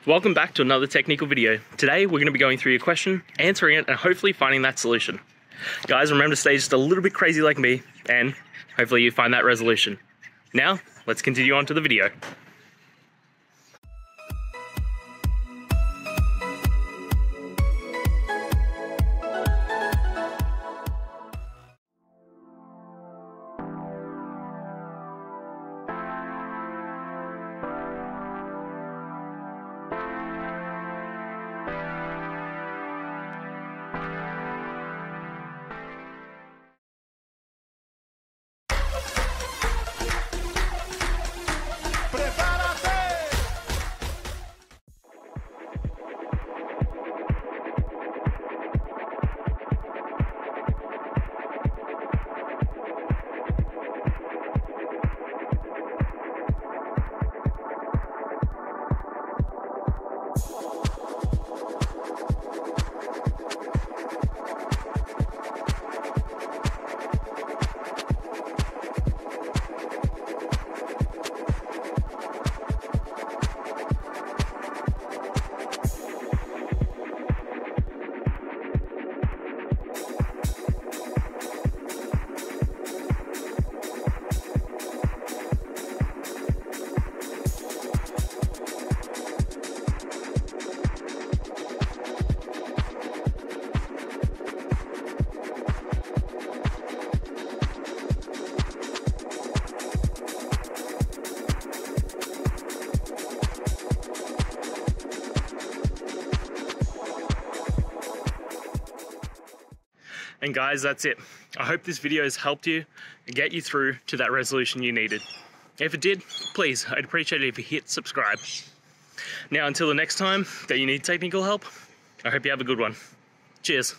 Welcome back to another technical video. Today we're going to be going through your question, answering it, and hopefully finding that solution. Guys, remember to stay just a little bit crazy like me, and hopefully you find that resolution. Now, let's continue on to the video. And guys, that's it. I hope this video has helped you and get you through to that resolution you needed. If it did, please, I'd appreciate it if you hit subscribe. Now, until the next time that you need technical help, I hope you have a good one. Cheers.